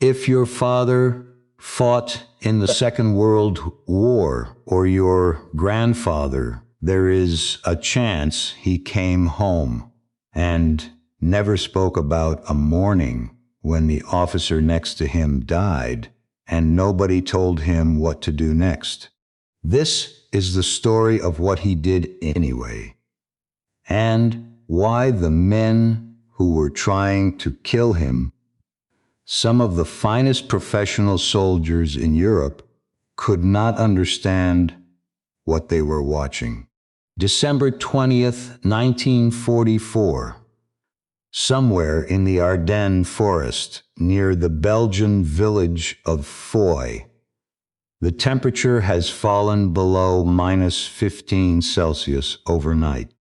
If your father fought in the Second World War or your grandfather, there is a chance he came home and never spoke about a morning when the officer next to him died and nobody told him what to do next. This is the story of what he did anyway, and why the men who were trying to kill him, some of the finest professional soldiers in Europe, could not understand what they were watching. December 20th, 1944. Somewhere in the Ardennes forest, near the Belgian village of Foy, the temperature has fallen below -15 Celsius overnight.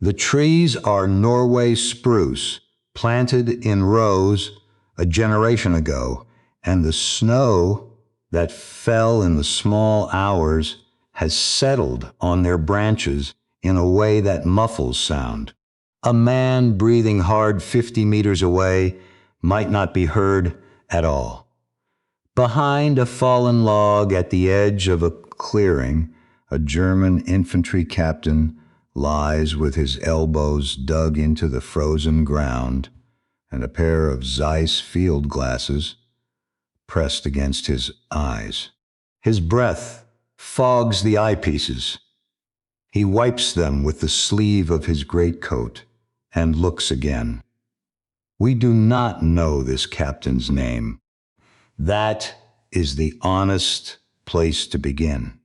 The trees are Norway spruce, planted in rows a generation ago, and the snow that fell in the small hours has settled on their branches in a way that muffles sound. A man breathing hard 50 meters away might not be heard at all. Behind a fallen log at the edge of a clearing, a German infantry captain lies with his elbows dug into the frozen ground and a pair of Zeiss field glasses pressed against his eyes. His breath fogs the eyepieces. He wipes them with the sleeve of his greatcoat and looks again. We do not know this captain's name. That is the honest place to begin.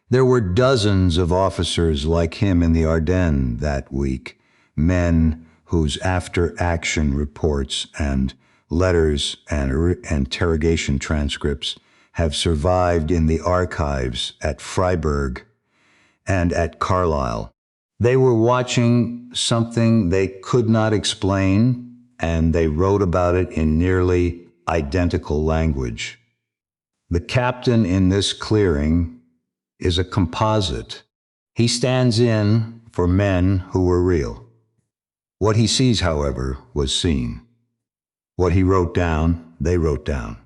There were dozens of officers like him in the Ardennes that week, men whose after-action reports and letters and interrogation transcripts have survived in the archives at Freiburg and at Carlisle. They were watching something they could not explain, and they wrote about it in nearly identical language. The captain in this clearing is a composite. He stands in for men who were real. What he sees, however, was seen. What he wrote down, they wrote down.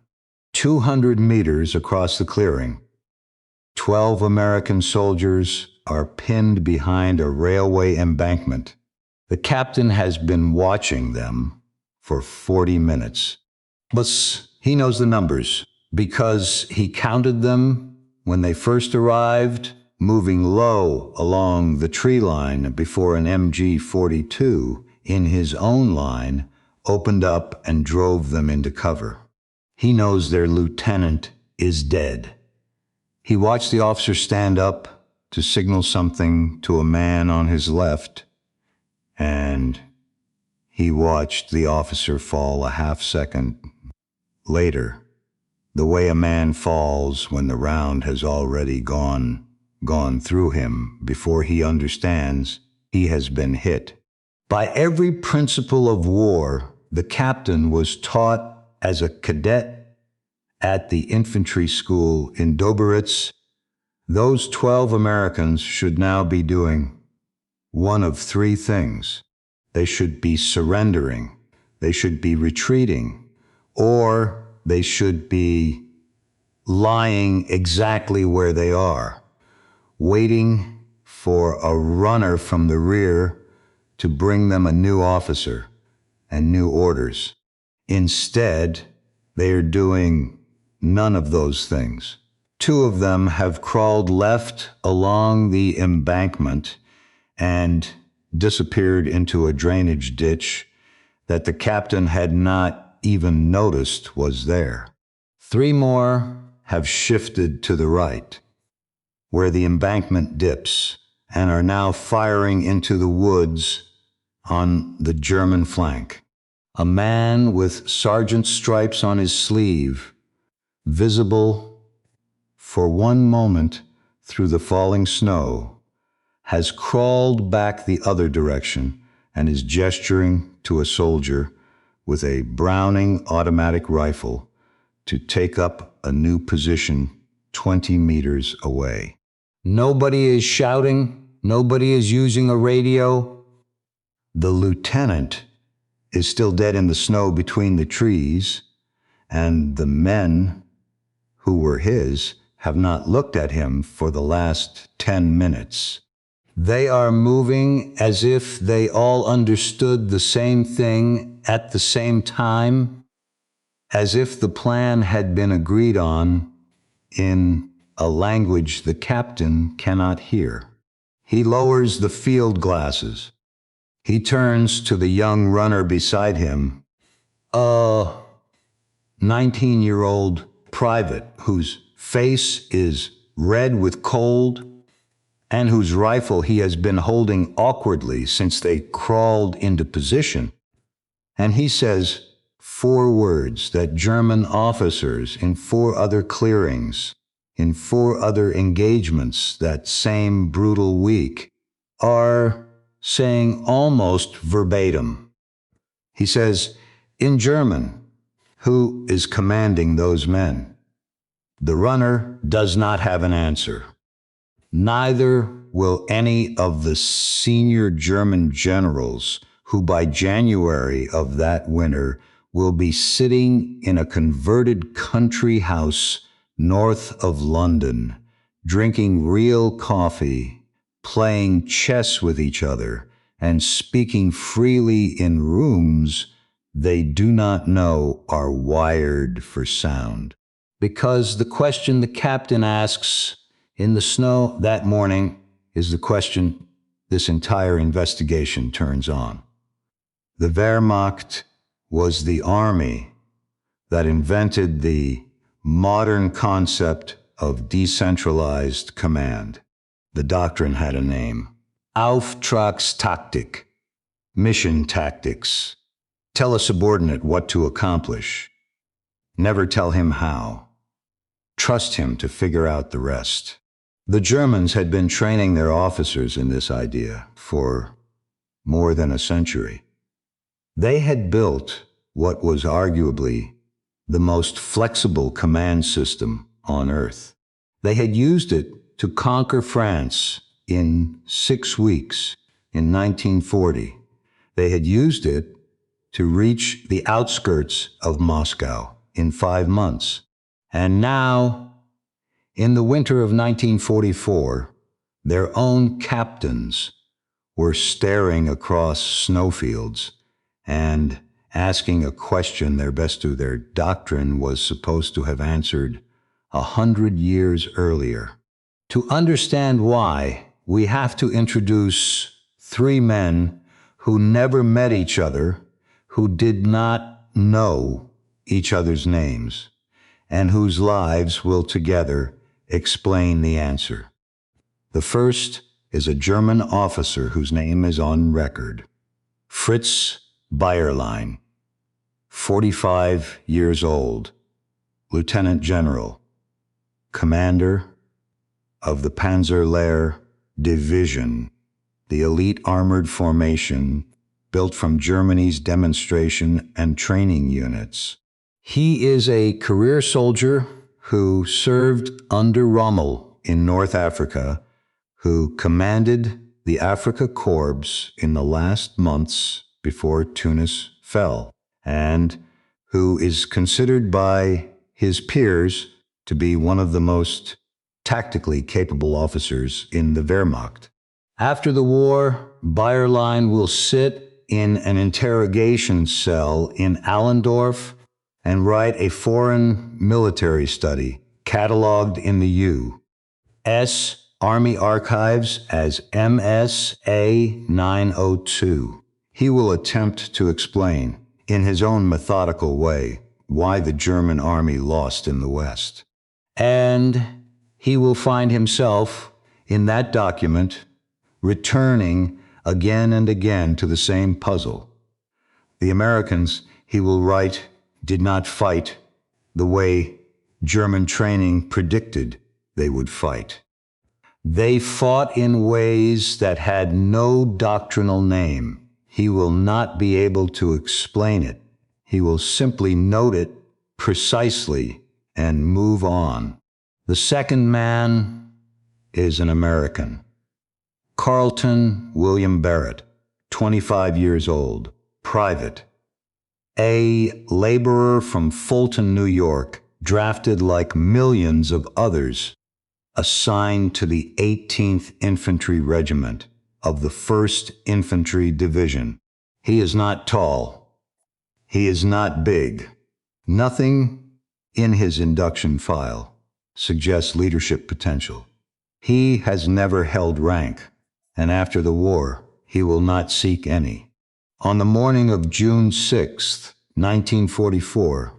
200 meters across the clearing, 12 American soldiers are pinned behind a railway embankment. The captain has been watching them for 40 minutes. But he knows the numbers because he counted them when they first arrived, moving low along the tree line before an MG-42 in his own line opened up and drove them into cover. He knows their lieutenant is dead. He watched the officer stand up to signal something to a man on his left, and he watched the officer fall a half-second later, the way a man falls when the round has already gone through him before he understands he has been hit. By every principle of war, the captain was taught as a cadet at the infantry school in Doberitz. Those 12 Americans should now be doing one of three things. They should be surrendering, they should be retreating, or they should be lying exactly where they are, waiting for a runner from the rear to bring them a new officer and new orders. Instead, they are doing none of those things. 2 of them have crawled left along the embankment and disappeared into a drainage ditch that the captain had not even noticed was there. 3 more have shifted to the right, where the embankment dips, and are now firing into the woods on the German flank. A man with sergeant's stripes on his sleeve, visible for one moment through the falling snow, has crawled back the other direction and is gesturing to a soldier with a Browning automatic rifle to take up a new position 20 meters away. Nobody is shouting, nobody is using a radio. The lieutenant is still dead in the snow between the trees, and the men who were his have not looked at him for the last 10 minutes. They are moving as if they all understood the same thing at the same time, as if the plan had been agreed on in a language the captain cannot hear. He lowers the field glasses. He turns to the young runner beside him, a 19-year-old private whose face is red with cold and whose rifle he has been holding awkwardly since they crawled into position. And he says 4 words that German officers in 4 other clearings, in 4 other engagements that same brutal week, are saying almost verbatim. He says, in German, who is commanding those men? The runner does not have an answer. Neither will any of the senior German generals who by January of that winter will be sitting in a converted country house north of London, drinking real coffee, playing chess with each other, and speaking freely in rooms they do not know are wired for sound. Because the question the captain asks in the snow that morning is the question this entire investigation turns on. The Wehrmacht was the army that invented the modern concept of decentralized command. The doctrine had a name. Auftragstaktik, mission tactics. Tell a subordinate what to accomplish. Never tell him how. Trust him to figure out the rest. The Germans had been training their officers in this idea for more than a century. They had built what was arguably the most flexible command system on Earth. They had used it to conquer France in 6 weeks in 1940. They had used it to reach the outskirts of Moscow in 5 months. And now, in the winter of 1944, their own captains were staring across snowfields and asking a question their best to their doctrine was supposed to have answered 100 years earlier. To understand why, we have to introduce 3 men who never met each other, who did not know each other's names, and whose lives will together explain the answer. The first is a German officer whose name is on record, Fritz Bayerlein, 45 years old, Lieutenant General, Commander of the Panzerlehr Division, the elite armored formation built from Germany's demonstration and training units. He is a career soldier who served under Rommel in North Africa, who commanded the Africa Corps in the last months before Tunis fell, and who is considered by his peers to be one of the most tactically capable officers in the Wehrmacht. After the war, Bayerlein will sit in an interrogation cell in Allendorf and write a foreign military study, cataloged in the U.S. Army Archives as MSA 902. He will attempt to explain, in his own methodical way, why the German army lost in the West. And he will find himself, in that document, returning again and again to the same puzzle. The Americans, he will write, did not fight the way German training predicted they would fight. They fought in ways that had no doctrinal name. He will not be able to explain it. He will simply note it precisely and move on. The second man is an American. Carlton William Barrett, 25 years old, private, a laborer from Fulton, New York, drafted like millions of others, assigned to the 18th Infantry Regiment of the 1st Infantry Division. He is not tall. He is not big. Nothing in his induction file suggests leadership potential. He has never held rank, and after the war, he will not seek any. On the morning of June 6, 1944,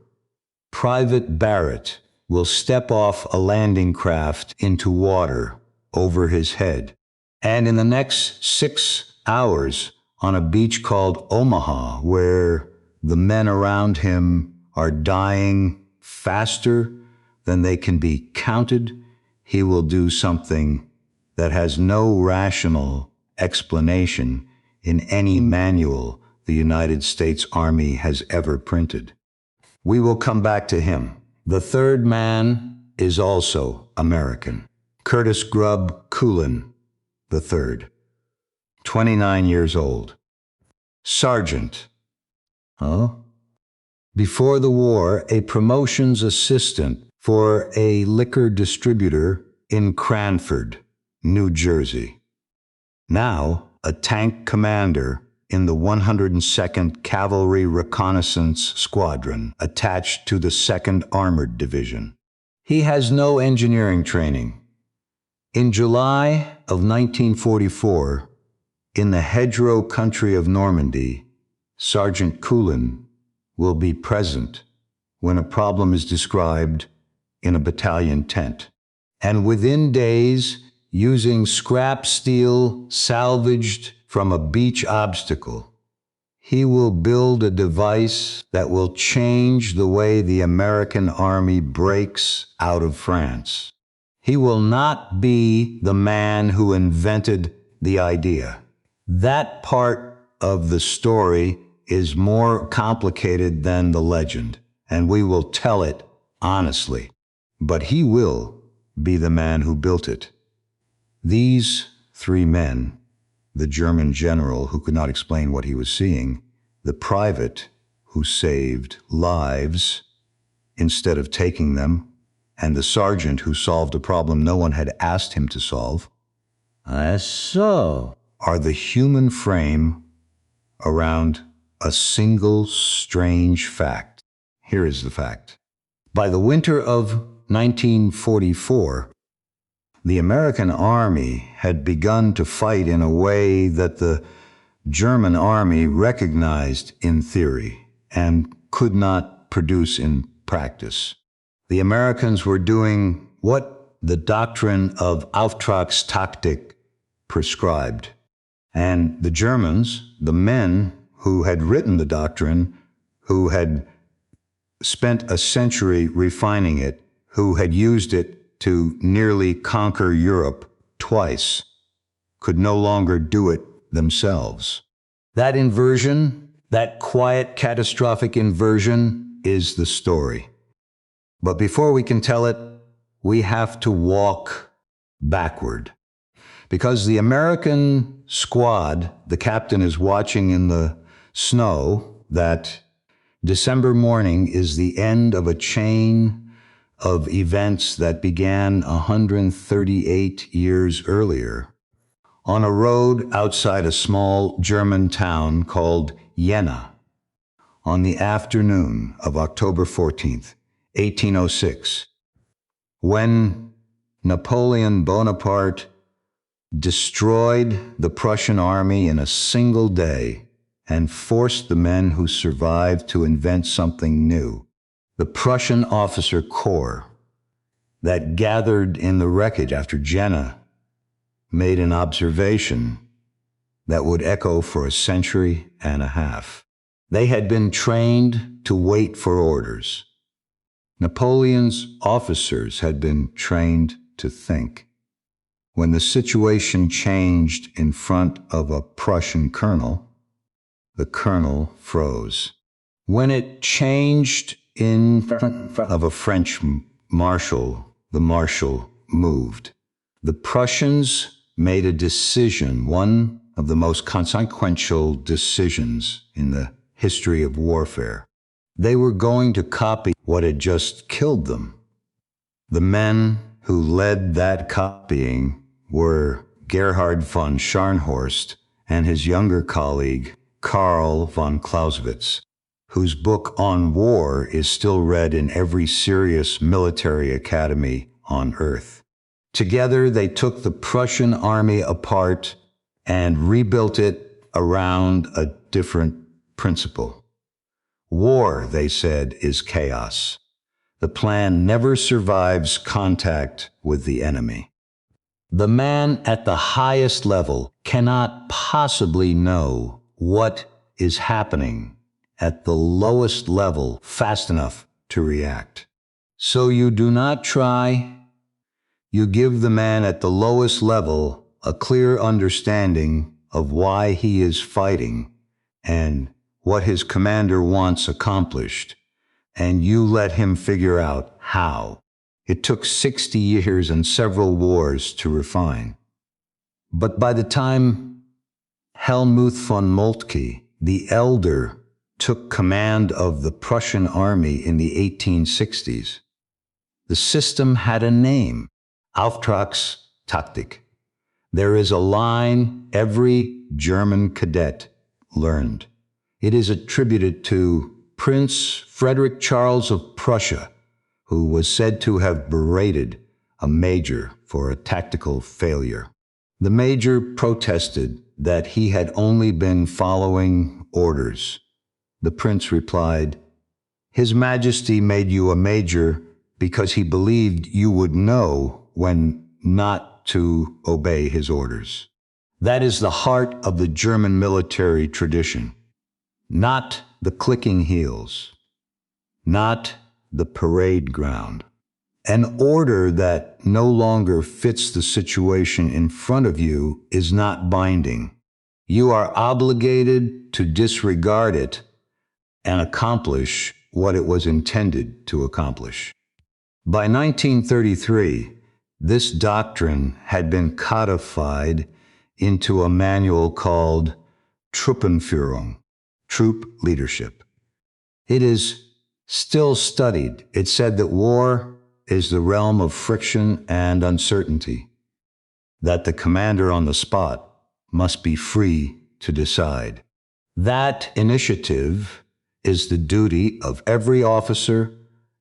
Private Barrett will step off a landing craft into water over his head, and in the next 6 hours on a beach called Omaha, where the men around him are dying faster than they can be counted, he will do something that has no rational explanation in any manual the United States Army has ever printed. We will come back to him. The third man is also American. Curtis Grubb Culin III, 29 years old. Sergeant. Oh? Before the war, a promotions assistant for a liquor distributor in Cranford, New Jersey. Now a tank commander in the 102nd Cavalry Reconnaissance Squadron attached to the 2nd Armored Division. He has no engineering training. In July of 1944, in the hedgerow country of Normandy, Sergeant Culin will be present when a problem is described in a battalion tent. And within days, using scrap steel salvaged from a beach obstacle, he will build a device that will change the way the American Army breaks out of France. He will not be the man who invented the idea. That part of the story is more complicated than the legend, and we will tell it honestly. But he will be the man who built it. These three men, the German general who could not explain what he was seeing, the private who saved lives instead of taking them, and the sergeant who solved a problem no one had asked him to solve, are the human frame around a single strange fact. Here is the fact. By the winter of 1944, the American Army had begun to fight in a way that the German Army recognized in theory and could not produce in practice. The Americans were doing what the doctrine of Auftragstaktik prescribed, and the Germans, the men who had written the doctrine, who had spent a century refining it, who had used it to nearly conquer Europe twice, could no longer do it themselves. That inversion, that quiet, catastrophic inversion, is the story. But before we can tell it, we have to walk backward. Because the American squad, the captain is watching in the snow that December morning is the end of a chain of events that began 138 years earlier on a road outside a small German town called Jena on the afternoon of October 14th, 1806, when Napoleon Bonaparte destroyed the Prussian army in a single day and forced the men who survived to invent something new. The Prussian officer corps that gathered in the wreckage after Jena made an observation that would echo for a century and a half. They had been trained to wait for orders. Napoleon's officers had been trained to think. When the situation changed in front of a Prussian colonel, the colonel froze. When it changed in front of a French marshal, the marshal moved. The Prussians made a decision, one of the most consequential decisions in the history of warfare. They were going to copy what had just killed them. The men who led that copying were Gerhard von Scharnhorst and his younger colleague, Karl von Clausewitz, whose book on war is still read in every serious military academy on earth. Together, they took the Prussian army apart and rebuilt it around a different principle. War, they said, is chaos. The plan never survives contact with the enemy. The man at the highest level cannot possibly know what is happening at the lowest level fast enough to react. So you do not try. You give the man at the lowest level a clear understanding of why he is fighting and what his commander wants accomplished, and you let him figure out how. It took 60 years and several wars to refine. But by the time Helmuth von Moltke, the Elder, took command of the Prussian army in the 1860s, the system had a name, Auftragstaktik. There is a line every German cadet learned. It is attributed to Prince Frederick Charles of Prussia, who was said to have berated a major for a tactical failure. The major protested that he had only been following orders. The prince replied, "His Majesty made you a major because he believed you would know when not to obey his orders." That is the heart of the German military tradition. Not the clicking heels, not the parade ground. An order that no longer fits the situation in front of you is not binding. You are obligated to disregard it and accomplish what it was intended to accomplish. By 1933, this doctrine had been codified into a manual called Truppenführung, troop leadership. It is still studied. It said that war is the realm of friction and uncertainty, that the commander on the spot must be free to decide. That initiative is the duty of every officer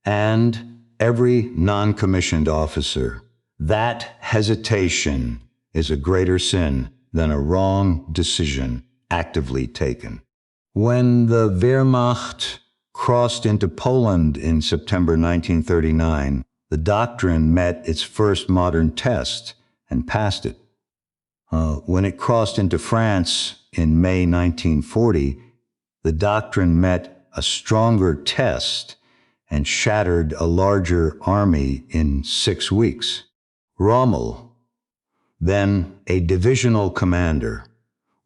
and every non-commissioned officer. That hesitation is a greater sin than a wrong decision actively taken. When the Wehrmacht crossed into Poland in September 1939, the doctrine met its first modern test and passed it. When it crossed into France in May 1940, the doctrine met a stronger test and shattered a larger army in 6 weeks. Rommel, then a divisional commander,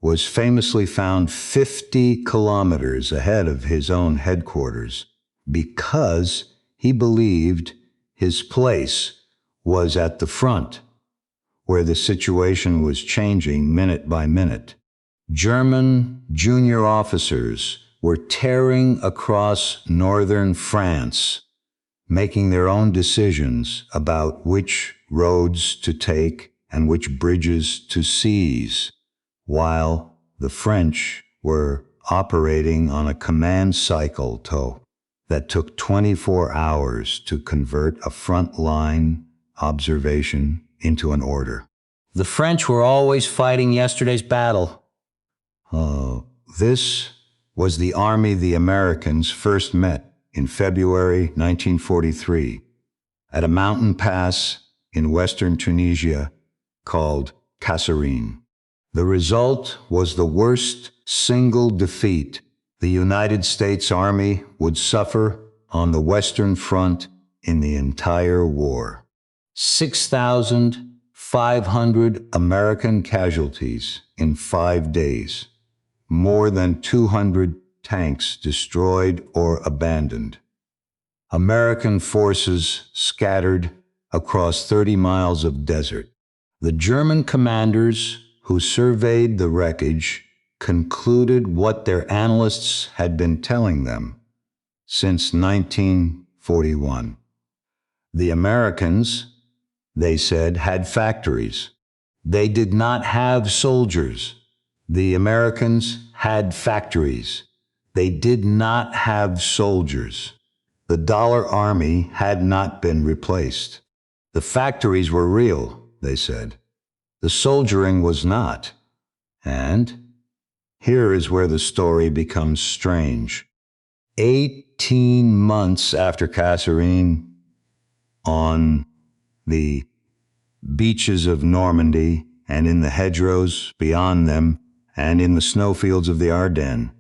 was famously found 50 kilometers ahead of his own headquarters because he believed his place was at the front, where the situation was changing minute by minute. German junior officers were tearing across northern France, making their own decisions about which roads to take and which bridges to seize, while the French were operating on a command cycle that took 24 hours to convert a front-line observation into an order. The French were always fighting yesterday's battle. This was the army the Americans first met in February 1943 at a mountain pass in western Tunisia called Kasserine. The result was the worst single defeat the United States Army would suffer on the Western Front in the entire war. 6,500 American casualties in 5 days. More than 200 tanks destroyed or abandoned. American forces scattered across 30 miles of desert. The German commanders who surveyed the wreckage concluded what their analysts had been telling them. since 1941. The Americans, they said, had factories. They did not have soldiers. The Americans had factories. They did not have soldiers. The dollar army had not been replaced. The factories were real, they said. The soldiering was not. And here is where the story becomes strange. 18 months after Kasserine, on the beaches of Normandy and in the hedgerows beyond them and in the snowfields of the Ardennes,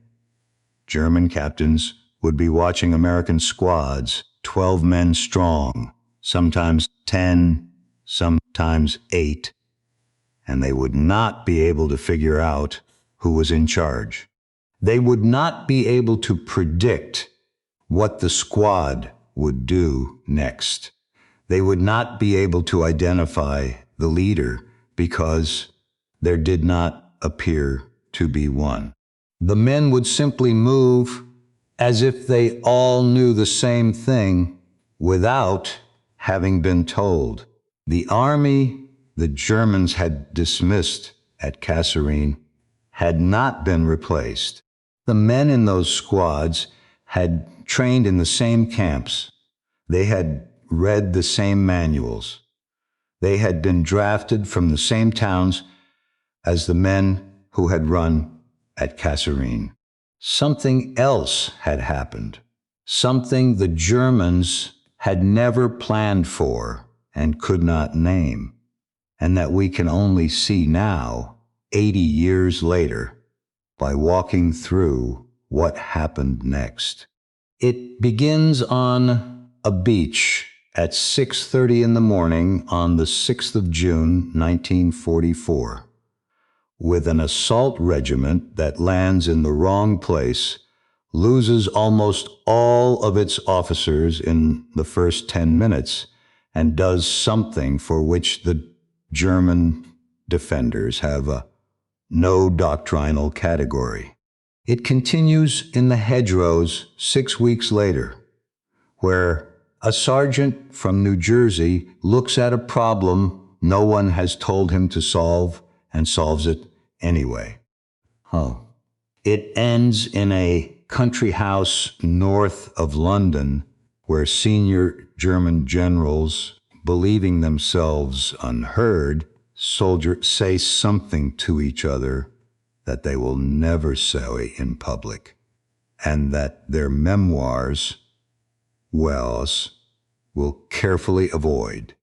German captains would be watching American squads, 12 men strong, sometimes 10, sometimes 8, and they would not be able to figure out who was in charge. They would not be able to predict what the squad would do next. They would not be able to identify the leader because there did not appear to be one. The men would simply move as if they all knew the same thing without having been told. The army the Germans had dismissed at Kasserine had not been replaced. The men in those squads had trained in the same camps. They had read the same manuals. They had been drafted from the same towns as the men who had run at Kasserine. Something else had happened, something the Germans had never planned for and could not name, and that we can only see now, 80 years later, by walking through what happened next. It begins on a beach at 6:30 in the morning on the 6th of June, 1944, with an assault regiment that lands in the wrong place, loses almost all of its officers in the first 10 minutes, and does something for which the German defenders have a no doctrinal category. It continues in the hedgerows 6 weeks later, where a sergeant from New Jersey looks at a problem no one has told him to solve and solves it anyway. It ends in a country house north of London where senior German generals, believing themselves unheard, soldiers say something to each other that they will never say in public, and that their memoirs, will carefully avoid.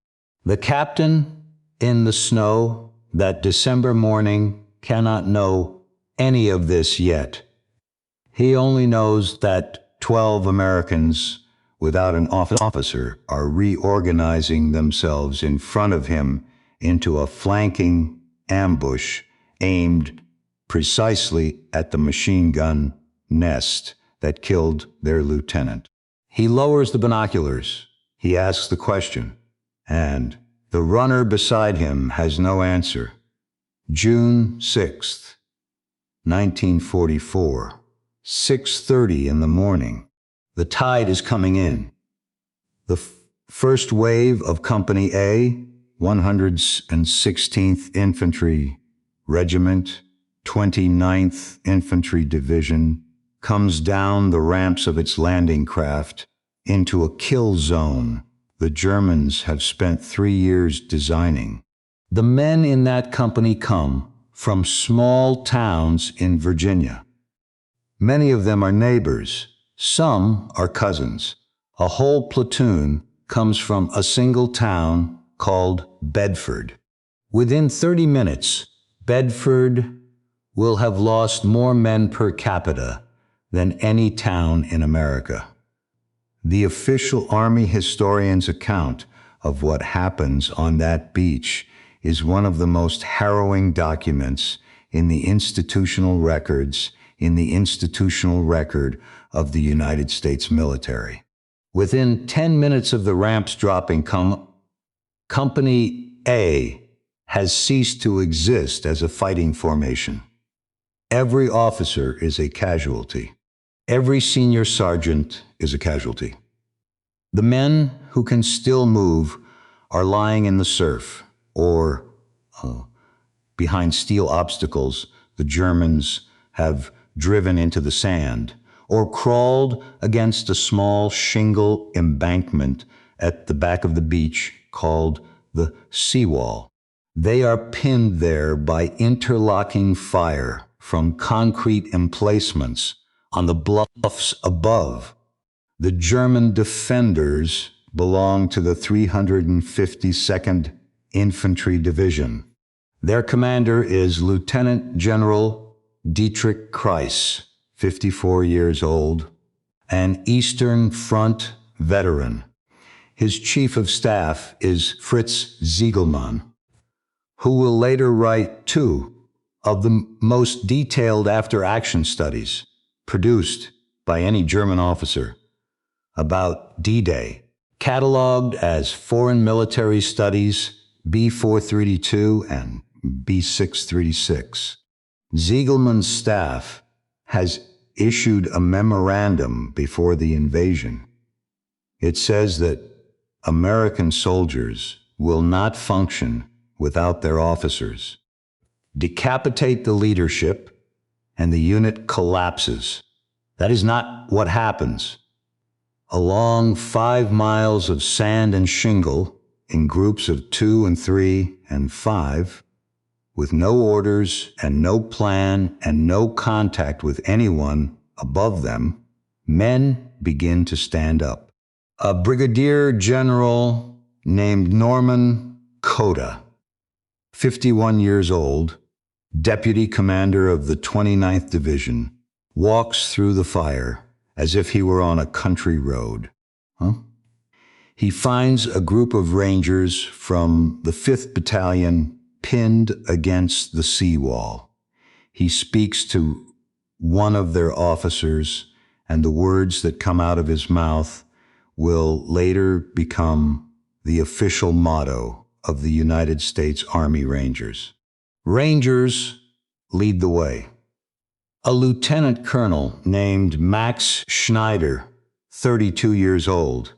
The captain in the snow that December morning cannot know any of this yet. He only knows that 12 Americans without an officer are reorganizing themselves in front of him into a flanking ambush aimed precisely at the machine gun nest that killed their lieutenant. He lowers the binoculars. He asks the question, and the runner beside him has no answer. June 6th, 1944, 6:30 in the morning. The tide is coming in. The first wave of Company A, 116th Infantry Regiment, 29th Infantry Division, comes down the ramps of its landing craft into a kill zone the Germans have spent 3 years designing. The men in that company come from small towns in Virginia. Many of them are neighbors. Some are cousins. A whole platoon comes from a single town called Bedford. Within 30 minutes, Bedford will have lost more men per capita than any town in America. The official Army historian's account of what happens on that beach is one of the most harrowing documents in the institutional records, in the institutional record of the United States military. Within 10 minutes of the ramps dropping, Company A has ceased to exist as a fighting formation. Every officer is a casualty. Every senior sergeant is a casualty. The men who can still move are lying in the surf or behind steel obstacles the Germans have driven into the sand, or crawled against a small shingle embankment at the back of the beach called the seawall. They are pinned there by interlocking fire from concrete emplacements on the bluffs above. The German defenders belong to the 352nd Infantry Division. Their commander is Lieutenant General Dietrich Kreis, 54 years old, an Eastern Front veteran. His chief of staff is Fritz Ziegelmann, who will later write two of the most detailed after-action studies produced by any German officer about D-Day, cataloged as Foreign Military Studies B432 and B636. Ziegelmann's staff has issued a memorandum before the invasion. It says that American soldiers will not function without their officers. Decapitate the leadership, and the unit collapses. That is not what happens. Along 5 miles of sand and shingle, in groups of 2 and 3 and 5, with no orders and no plan and no contact with anyone above them, men begin to stand up. A brigadier general named Norman Coda, 51 years old, deputy commander of the 29th Division, walks through the fire as if he were on a country road. He finds a group of Rangers from the 5th Battalion pinned against the seawall. He speaks to one of their officers, and the words that come out of his mouth will later become the official motto of the United States Army Rangers. Rangers lead the way. A lieutenant colonel named Max Schneider, 32 years old,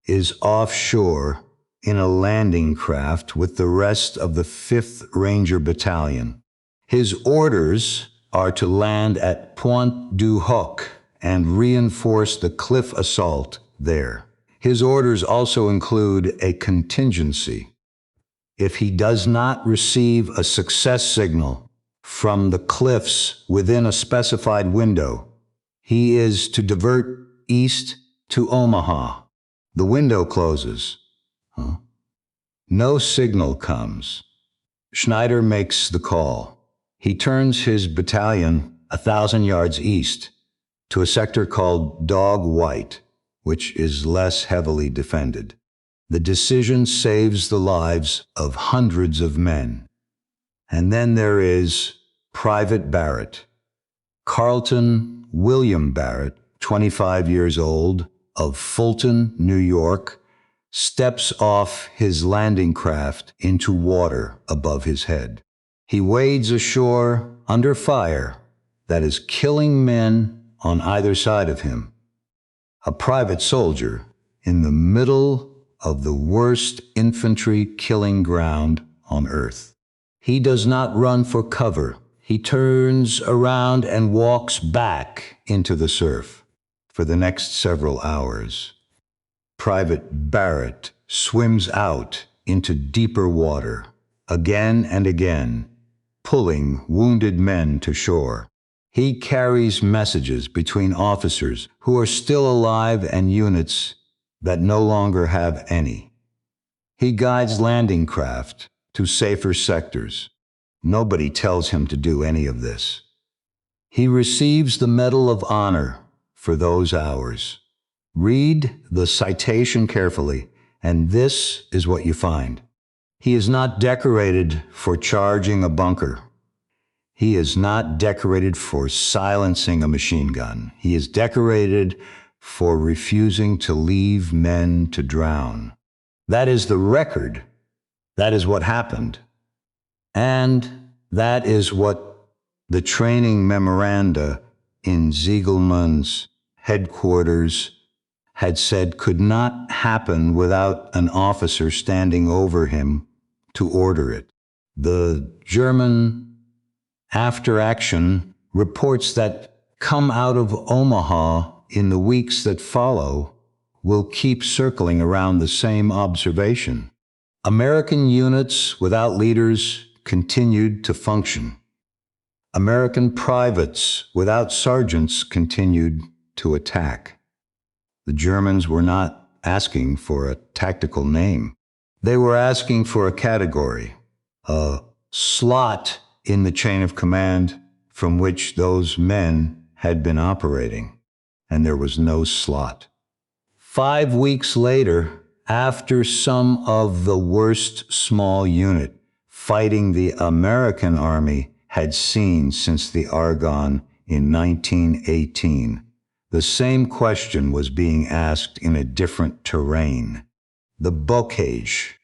is offshore in a landing craft with the rest of the 5th Ranger Battalion. His orders are to land at Pointe du Hoc and reinforce the cliff assault there. His orders also include a contingency. If he does not receive a success signal from the cliffs within a specified window, he is to divert east to Omaha. The window closes. No signal comes. Schneider makes the call. He turns his battalion 1,000 yards east to a sector called Dog White, which is less heavily defended. The decision saves the lives of hundreds of men. And then there is Private Barrett. Carlton William Barrett, 25 years old, of Fulton, New York, steps off his landing craft into water above his head. He wades ashore under fire that is killing men on either side of him. A private soldier in the middle of the worst infantry killing ground on earth. He does not run for cover. He turns around and walks back into the surf for the next several hours. Private Barrett swims out into deeper water, again and again, pulling wounded men to shore. He carries messages between officers who are still alive and units that no longer have any. He guides landing craft to safer sectors. Nobody tells him to do any of this. He receives the Medal of Honor for those hours. Read the citation carefully, and this is what you find. He is not decorated for charging a bunker. He is not decorated for silencing a machine gun. He is decorated for refusing to leave men to drown. That is the record. That is what happened. And that is what the training memoranda in Ziegelmann's headquarters had said could not happen without an officer standing over him to order it. The German after action reports that come out of Omaha in the weeks that follow will keep circling around the same observation. American units without leaders continued to function. American privates without sergeants continued to attack. The Germans were not asking for a tactical name. They were asking for a category, a slot in the chain of command from which those men had been operating, and there was no slot. 5 weeks later, after some of the worst small unit fighting the American Army had seen since the Argonne in 1918, the same question was being asked in a different terrain. The bocage,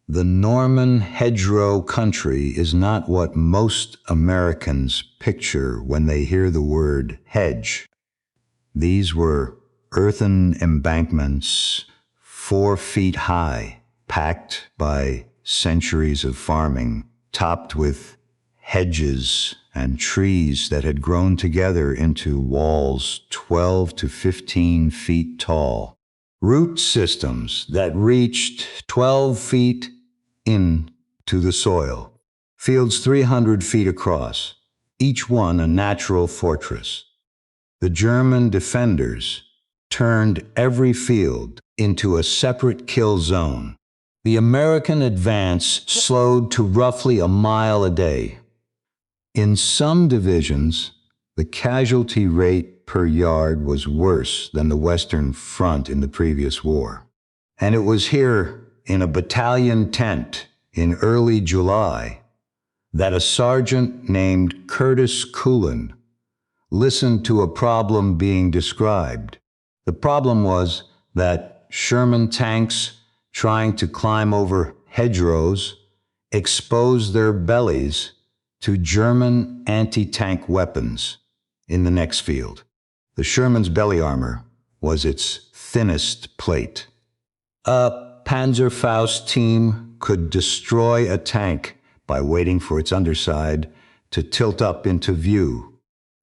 the Norman hedgerow country, is not what most Americans picture when they hear the word hedge. These were earthen embankments 4 feet high, packed by centuries of farming, topped with hedges and trees that had grown together into walls 12 to 15 feet tall, root systems that reached 12 feet into the soil, fields 300 feet across, each one a natural fortress. The German defenders turned every field into a separate kill zone. The American advance slowed to roughly a mile a day. In some divisions, the casualty rate per yard was worse than the Western Front in the previous war. And it was here, in a battalion tent in early July, that a sergeant named Curtis Culin listened to a problem being described. The problem was that Sherman tanks trying to climb over hedgerows exposed their bellies to German anti-tank weapons in the next field. The Sherman's belly armor was its thinnest plate. A Panzerfaust team could destroy a tank by waiting for its underside to tilt up into view.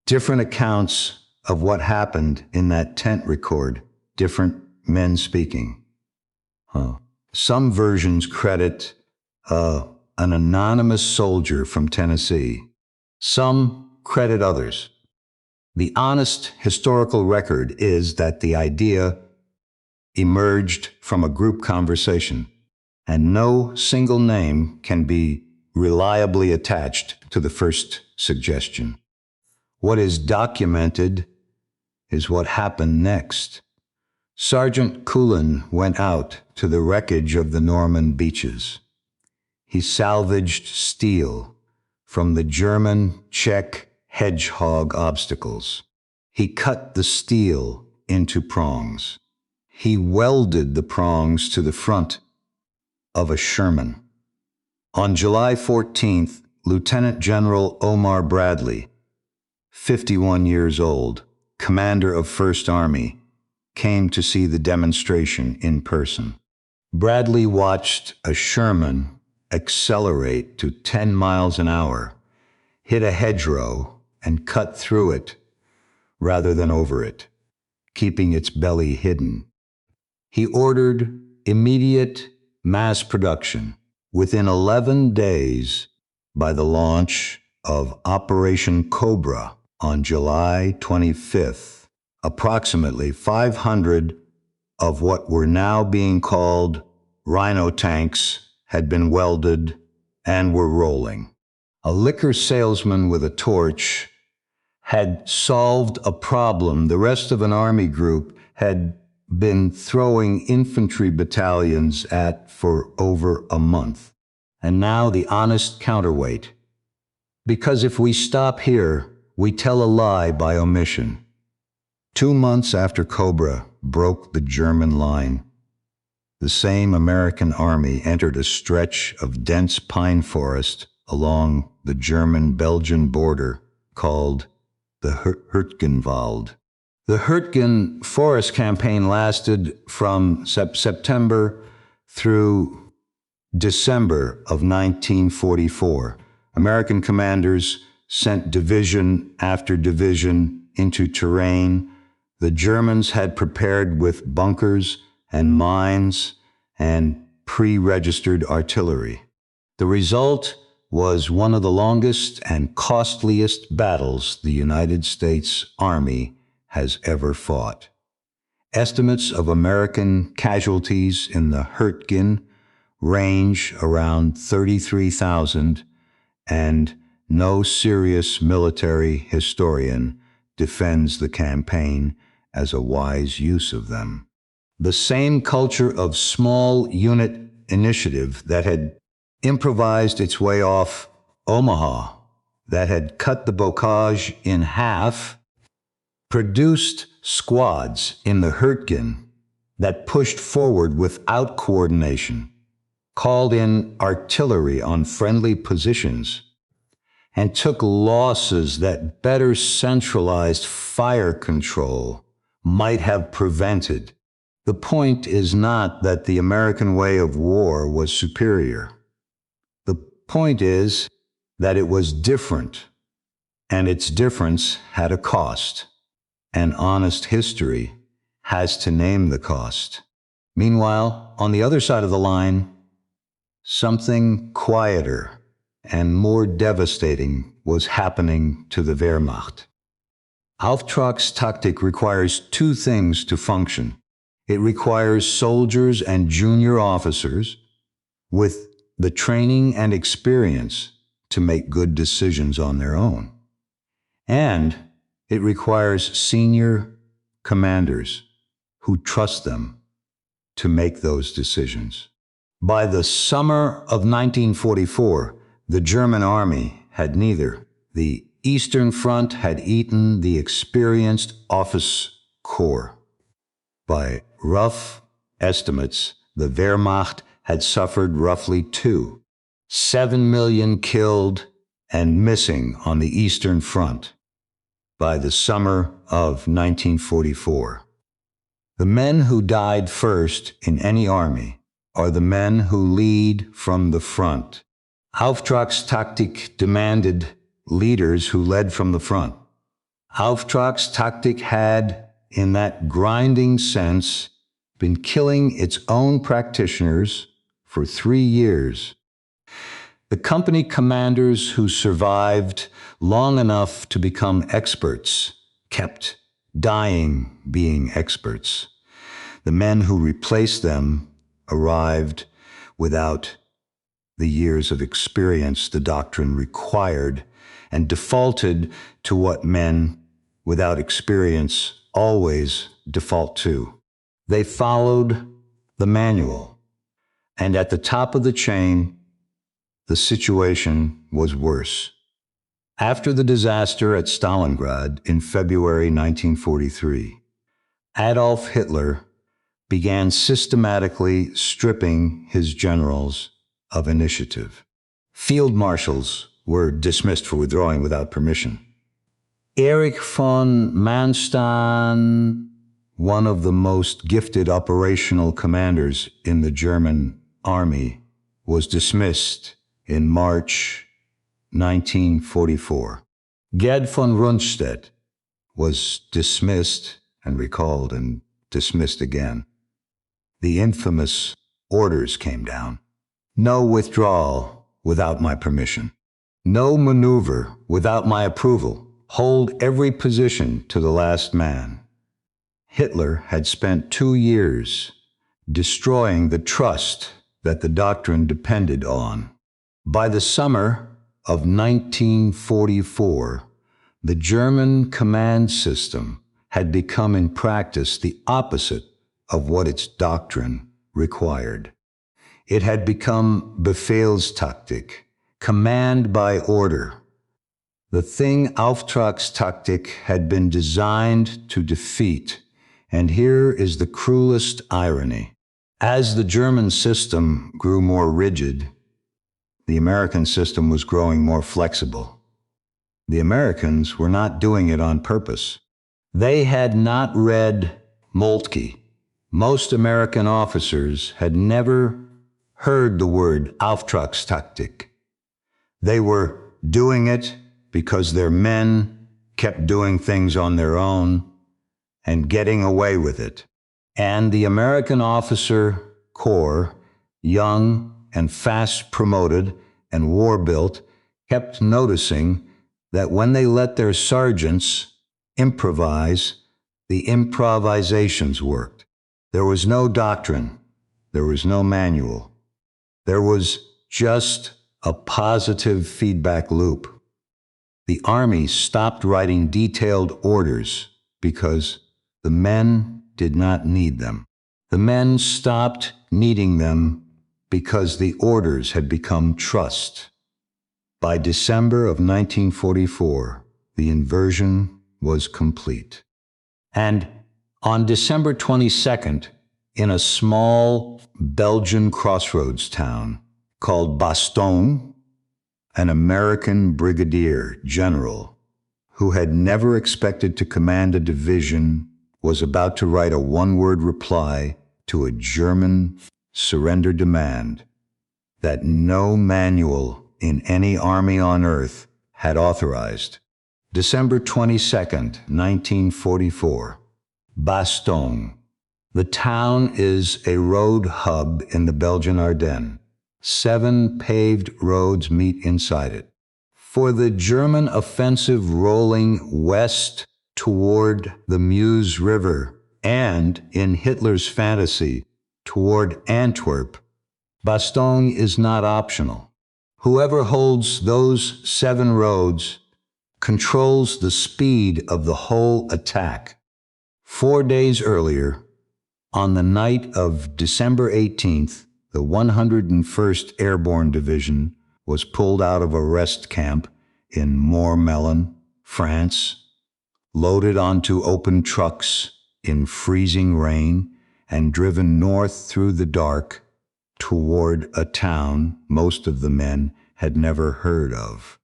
Different accounts of what happened in that tent record different men speaking. Some versions credit an anonymous soldier from Tennessee. Some credit others. The honest historical record is that the idea emerged from a group conversation, and no single name can be reliably attached to the first suggestion. What is documented is what happened next. Sergeant Culin went out to the wreckage of the Norman beaches. He salvaged steel from the German-Czech hedgehog obstacles. He cut the steel into prongs. He welded the prongs to the front of a Sherman. On July 14th, Lieutenant General Omar Bradley, 51 years old, commander of 1st Army, came to see the demonstration in person. Bradley watched a Sherman accelerate to 10 miles an hour, hit a hedgerow, and cut through it rather than over it, keeping its belly hidden. He ordered immediate mass production within 11 days by the launch of Operation Cobra on July 25th. Approximately 500 of what were now being called Rhino tanks had been welded and were rolling. A liquor salesman with a torch had solved a problem the rest of an army group had been throwing infantry battalions at for over a month. And now the honest counterweight. Because if we stop here, we tell a lie by omission. 2 months after Cobra broke the German line, the same American army entered a stretch of dense pine forest along the German-Belgian border called the Hurtgenwald. The Hurtgen Forest Campaign lasted from September through December of 1944. American commanders sent division after division into terrain the Germans had prepared with bunkers and mines and pre-registered artillery. The result was one of the longest and costliest battles the United States Army has ever fought. Estimates of American casualties in the Hurtgen range around 33,000, and no serious military historian defends the campaign as a wise use of them. The same culture of small unit initiative that had improvised its way off Omaha, that had cut the bocage in half, produced squads in the Hurtgen that pushed forward without coordination, called in artillery on friendly positions, and took losses that better centralized fire control might have prevented. The point is not that the American way of war was superior. The point is that it was different, and its difference had a cost, and honest history has to name the cost. Meanwhile, on the other side of the line, something quieter and more devastating was happening to the Wehrmacht. Auftragstaktik requires two things to function. It requires soldiers and junior officers with the training and experience to make good decisions on their own. And it requires senior commanders who trust them to make those decisions. By the summer of 1944, the German army had neither. The Eastern Front had eaten the experienced office corps. By rough estimates, the Wehrmacht had suffered roughly 7 million killed and missing on the Eastern Front by the summer of 1944. The men who died first in any army are the men who lead from the front. Auftragstaktik demanded leaders who led from the front. Auftragstaktik had, in that grinding sense, been killing its own practitioners for 3 years. The company commanders who survived long enough to become experts kept dying being experts. The men who replaced them arrived without the years of experience the doctrine required and defaulted to what men without experience always default to. They followed the manual, and at the top of the chain, the situation was worse. After the disaster at Stalingrad in February 1943, Adolf Hitler began systematically stripping his generals of initiative. Field marshals were dismissed for withdrawing without permission. Erich von Manstein, one of the most gifted operational commanders in the German army, was dismissed in March 1944. Gerd von Rundstedt was dismissed and recalled and dismissed again. The infamous orders came down. No withdrawal without my permission. No maneuver without my approval. Hold every position to the last man. Hitler had spent 2 years destroying the trust that the doctrine depended on. By the summer of 1944, the German command system had become in practice the opposite of what its doctrine required. It had become Befehlstaktik, command by order. The thing Auftragstaktik had been designed to defeat, and here is the cruelest irony. As the German system grew more rigid, the American system was growing more flexible. The Americans were not doing it on purpose. They had not read Moltke. Most American officers had never heard the word Auftragstaktik. They were doing it because their men kept doing things on their own and getting away with it. And the American officer corps, young and fast promoted and war-built, kept noticing that when they let their sergeants improvise, the improvisations worked. There was no doctrine. There was no manual. There was just a positive feedback loop. The Army stopped writing detailed orders because the men did not need them. The men stopped needing them because the orders had become trust. By December of 1944, the inversion was complete. And on December 22nd, in a small Belgian crossroads town called Bastogne, an American brigadier general who had never expected to command a division was about to write a one-word reply to a German surrender demand that no manual in any army on earth had authorized. December 22nd, 1944, Bastogne. The town is a road hub in the Belgian Ardennes. 7 paved roads meet inside it. For the German offensive rolling west toward the Meuse River and, in Hitler's fantasy, toward Antwerp, Bastogne is not optional. Whoever holds those 7 roads controls the speed of the whole attack. 4 days earlier, on the night of December 18th, the 101st Airborne Division was pulled out of a rest camp in Mourmelon, France, loaded onto open trucks in freezing rain, and driven north through the dark toward a town most of the men had never heard of.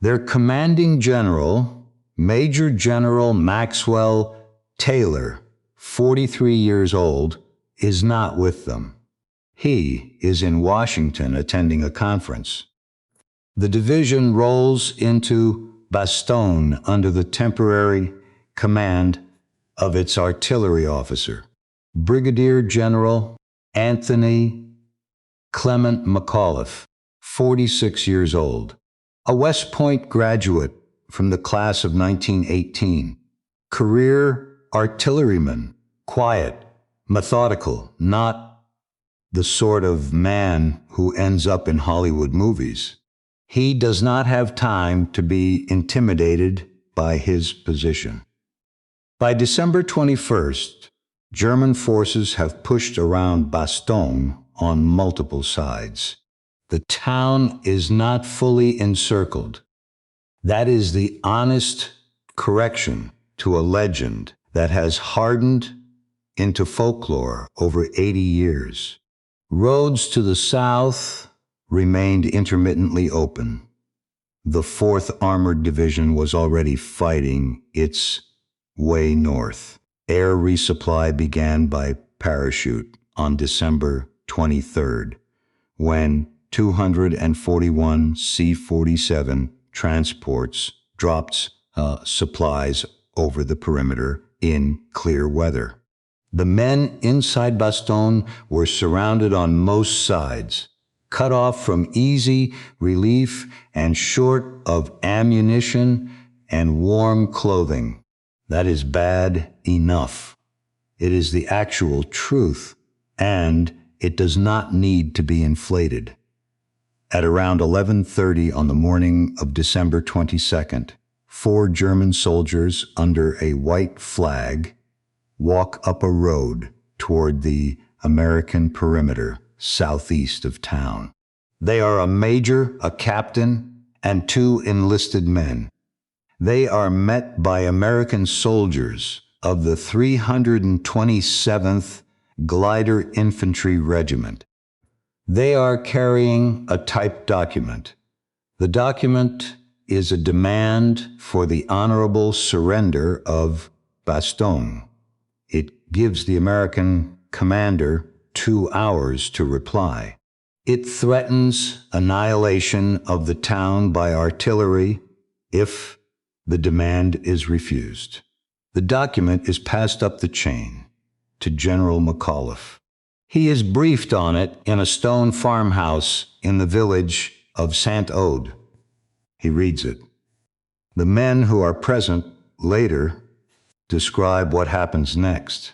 Their commanding general, Major General Maxwell Taylor, 43 years old, is not with them. He is in Washington attending a conference. The division rolls into Bastogne under the temporary command of its artillery officer, Brigadier General Anthony Clement McAuliffe, 46 years old, a West Point graduate from the class of 1918, career artilleryman, quiet, methodical, not the sort of man who ends up in Hollywood movies. He does not have time to be intimidated by his position. By December 21st, German forces have pushed around Bastogne on multiple sides. The town is not fully encircled. That is the honest correction to a legend that has hardened into folklore over 80 years. Roads to the south remained intermittently open. The 4th Armored Division was already fighting its way north. Air resupply began by parachute on December 23rd, when 241 C-47 transports dropped supplies over the perimeter in clear weather. The men inside Bastogne were surrounded on most sides, cut off from easy relief and short of ammunition and warm clothing. That is bad enough. It is the actual truth, and it does not need to be inflated. At around 11:30 on the morning of December 22nd, 4 German soldiers under a white flag walk up a road toward the American perimeter southeast of town. They are a major, a captain, and 2 enlisted men. They are met by American soldiers of the 327th Glider Infantry Regiment. They are carrying a typed document. The document is a demand for the honorable surrender of Bastogne. It gives the American commander 2 hours to reply. It threatens annihilation of the town by artillery if the demand is refused. The document is passed up the chain to General McAuliffe. He is briefed on it in a stone farmhouse in the village of Saint-Aude. He reads it. The men who are present later describe what happens next.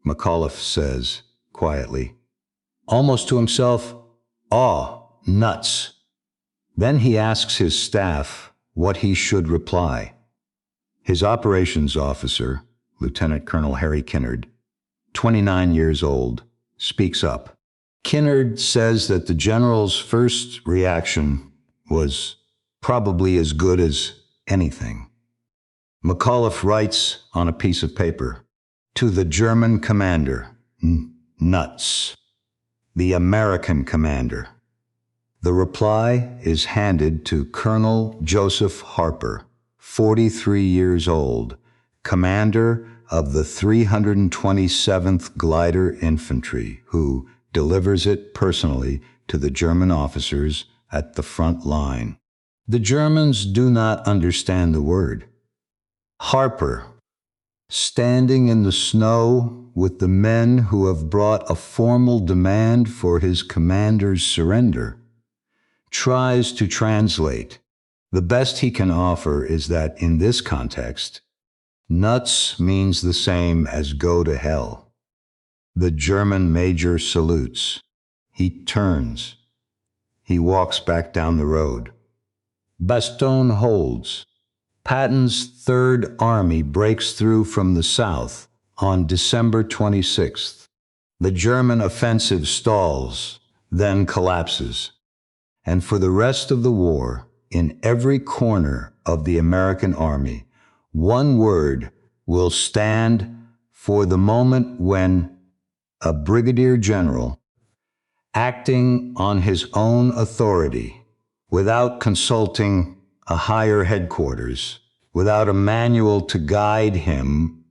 McAuliffe says, quietly, almost to himself, "Aw, nuts." Then he asks his staff what he should reply. His operations officer, Lieutenant Colonel Harry Kinnard, 29 years old, speaks up. Kinnard says that the general's first reaction was probably as good as anything. McAuliffe writes on a piece of paper, to the German commander, nuts. The American commander. The reply is handed to Colonel Joseph Harper, 43 years old, commander of the 327th Glider Infantry, who delivers it personally to the German officers at the front line. The Germans do not understand the word. Harper, standing in the snow with the men who have brought a formal demand for his commander's surrender, tries to translate. The best he can offer is that in this context, nuts means the same as go to hell. The German major salutes. He turns. He walks back down the road. Bastogne holds. Patton's Third Army breaks through from the south on December 26th. The German offensive stalls, then collapses. And for the rest of the war, in every corner of the American army, one word will stand for the moment when a brigadier general, acting on his own authority, without consulting a higher headquarters, without a manual to guide him,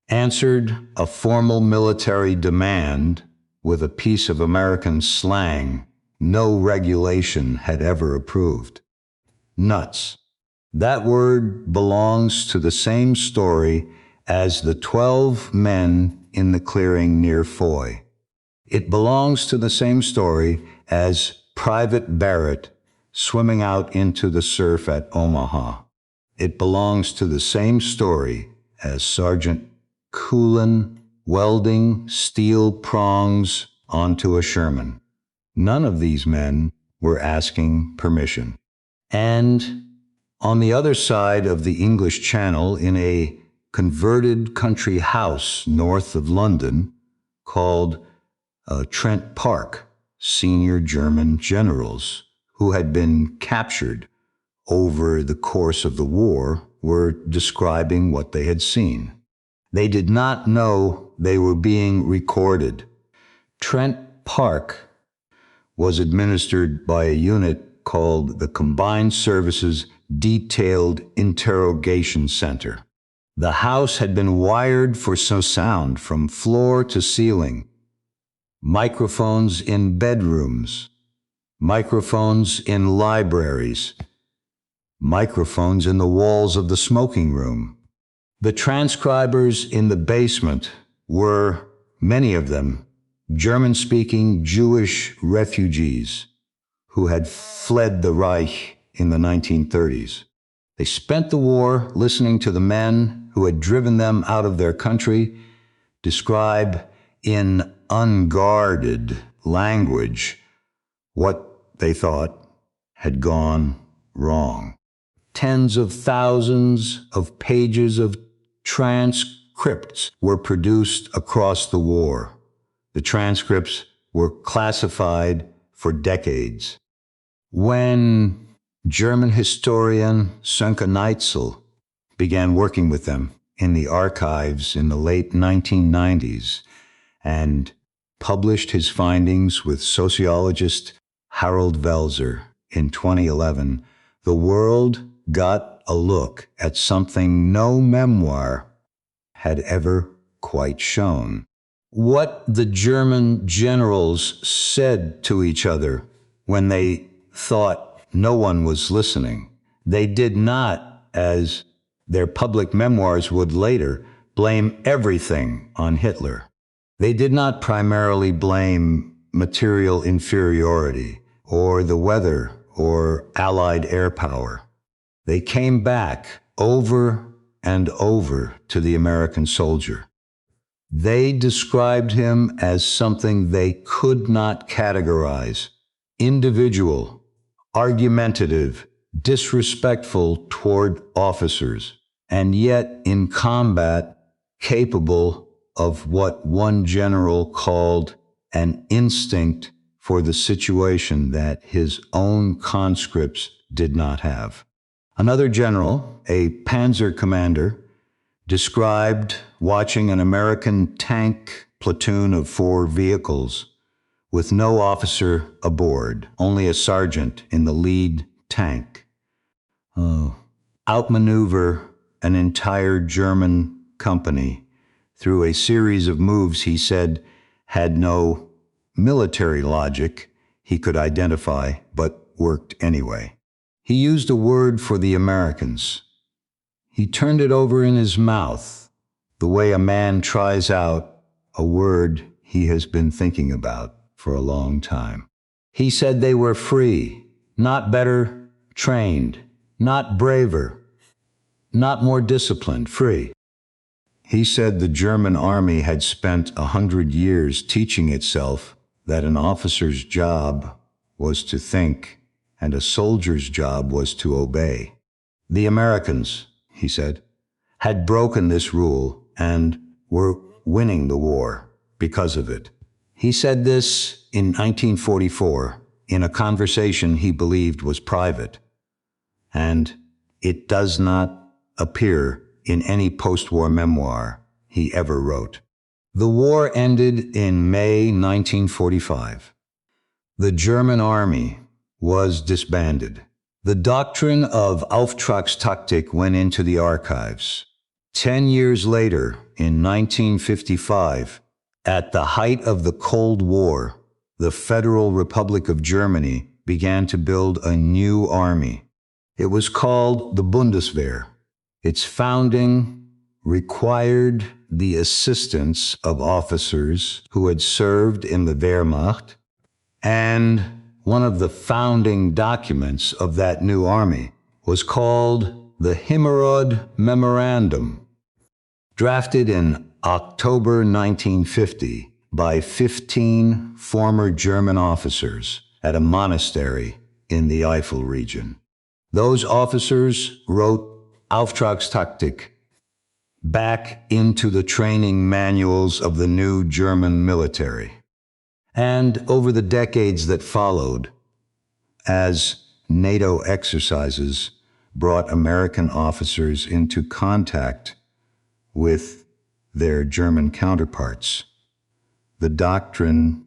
answered a formal military demand with a piece of American slang no regulation had ever approved. Nuts. That word belongs to the same story as the 12 men in the clearing near Foy. It belongs to the same story as Private Barrett swimming out into the surf at Omaha. It belongs to the same story as Sergeant Culin welding steel prongs onto a Sherman. None of these men were asking permission. And on the other side of the English Channel, in a converted country house north of London called Trent Park, senior German generals who had been captured over the course of the war were describing what they had seen. They did not know they were being recorded. Trent Park was administered by a unit called the Combined Services Detailed Interrogation Center. The house had been wired for sound from floor to ceiling. Microphones in bedrooms, microphones in libraries, microphones in the walls of the smoking room. The transcribers in the basement were, many of them, German-speaking Jewish refugees who had fled the Reich in the 1930s. They spent the war listening to the men who had driven them out of their country describe in unguarded language what they thought had gone wrong. Tens of thousands of pages of transcripts were produced across the war. The transcripts were classified for decades. When German historian Sönke Neitzel began working with them in the archives in the late 1990s and published his findings with sociologist Harold Welser in 2011, the world got a look at something no memoir had ever quite shown. What the German generals said to each other when they thought no one was listening, they did not, as their public memoirs would later, blame everything on Hitler. They did not primarily blame material inferiority or the weather or Allied air power. They came back over and over to the American soldier. They described him as something they could not categorize: individual, argumentative, disrespectful toward officers, and yet in combat capable of what one general called an instinct for the situation that his own conscripts did not have. Another general, a panzer commander, described watching an American tank platoon of 4 vehicles with no officer aboard, only a sergeant in the lead tank, outmaneuver an entire German company through a series of moves he said had no military logic he could identify, but worked anyway. He used a word for the Americans. He turned it over in his mouth, the way a man tries out a word he has been thinking about for a long time. He said they were free, not better trained, not braver, not more disciplined, free. He said the German army had spent 100 years teaching itself that an officer's job was to think and a soldier's job was to obey. The Americans, he said, had broken this rule and were winning the war because of it. He said this in 1944 in a conversation he believed was private, and it does not appear in any post-war memoir he ever wrote. The war ended in May 1945. The German army was disbanded. The doctrine of Auftragstaktik went into the archives. 10 years later, in 1955, at the height of the Cold War, the Federal Republic of Germany began to build a new army. It was called the Bundeswehr. Its founding required the assistance of officers who had served in the Wehrmacht, and one of the founding documents of that new army was called the Himmerod Memorandum, drafted in October 1950 by 15 former German officers at a monastery in the Eifel region. Those officers wrote Auftragstaktik back into the training manuals of the new German military. And over the decades that followed, as NATO exercises brought American officers into contact with their German counterparts, the doctrine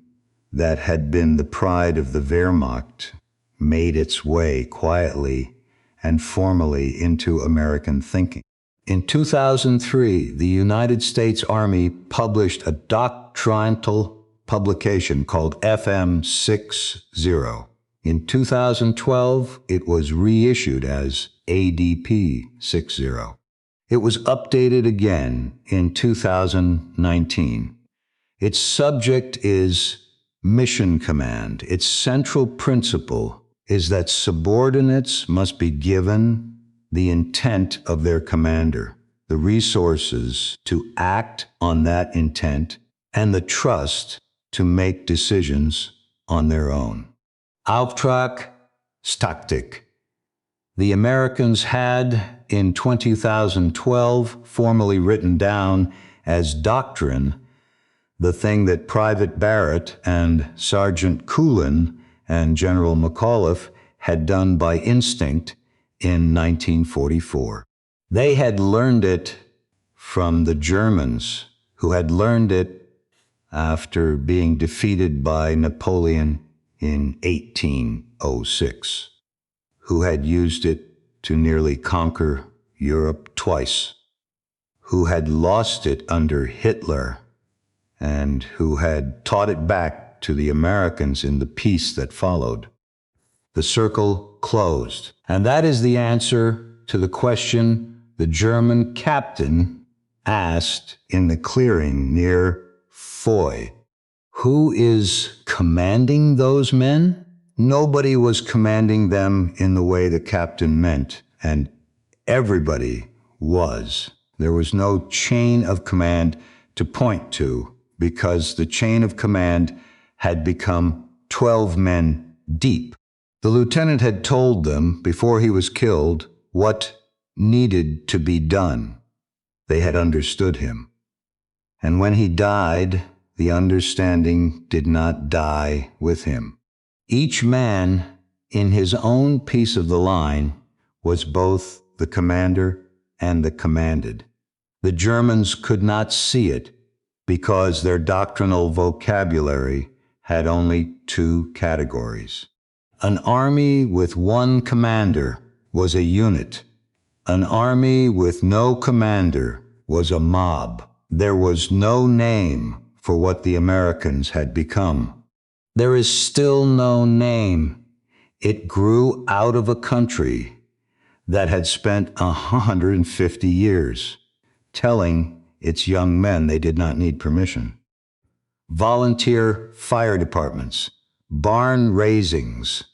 that had been the pride of the Wehrmacht made its way quietly and formally into American thinking. In 2003, the United States Army published a doctrinal publication called FM 60. In 2012, it was reissued as ADP 60. It was updated again in 2019. Its subject is mission command. Its central principle is that subordinates must be given the intent of their commander, the resources to act on that intent, and the trust to make decisions on their own. Auftragstaktik. The Americans had, in 2012, formally written down as doctrine the thing that Private Barrett and Sergeant Culin and General McAuliffe had done by instinct in 1944. They had learned it from the Germans, who had learned it after being defeated by Napoleon in 1806, who had used it to nearly conquer Europe twice, who had lost it under Hitler and who had taught it back to the Americans in the peace that followed. The circle closed. And that is the answer to the question the German captain asked in the clearing near Foy. Who is commanding those men? Nobody was commanding them in the way the captain meant, and everybody was. There was no chain of command to point to, because the chain of command had become 12 men deep. The lieutenant had told them, before he was killed, what needed to be done. They had understood him. And when he died, the understanding did not die with him. Each man in his own piece of the line was both the commander and the commanded. The Germans could not see it because their doctrinal vocabulary had only two categories. An army with one commander was a unit. An army with no commander was a mob. There was no name for what the Americans had become. There is still no name. It grew out of a country that had spent 150 years telling its young men they did not need permission. Volunteer fire departments, barn raisings,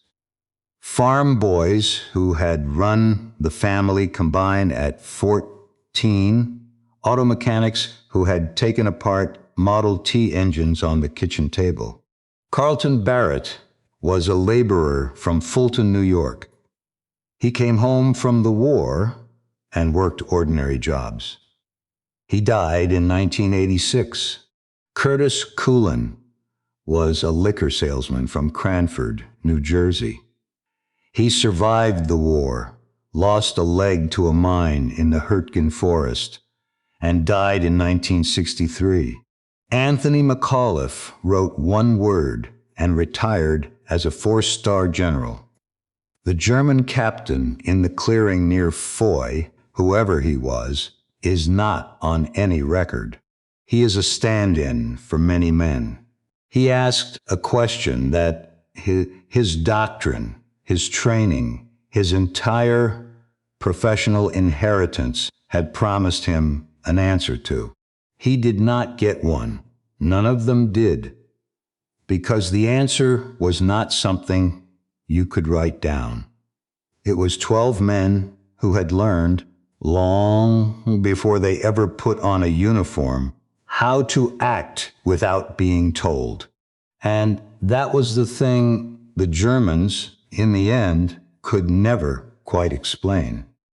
farm boys who had run the family combined at 14, auto mechanics who had taken apart Model T engines on the kitchen table. Carlton Barrett was a laborer from Fulton, New York. He came home from the war and worked ordinary jobs. He died in 1986. Curtis Culin was a liquor salesman from Cranford, New Jersey. He survived the war, lost a leg to a mine in the Hurtgen Forest, and died in 1963. Anthony McAuliffe wrote one word and retired as a 4-star general. The German captain in the clearing near Foy, whoever he was, is not on any record. He is a stand-in for many men. He asked a question that his doctrine, his training, his entire professional inheritance had promised him an answer to. He did not get one. None of them did, because the answer was not something you could write down. It was 12 men who had learned, long before they ever put on a uniform, how to act without being told. And that was the thing the Germans, in the end, could never quite explain.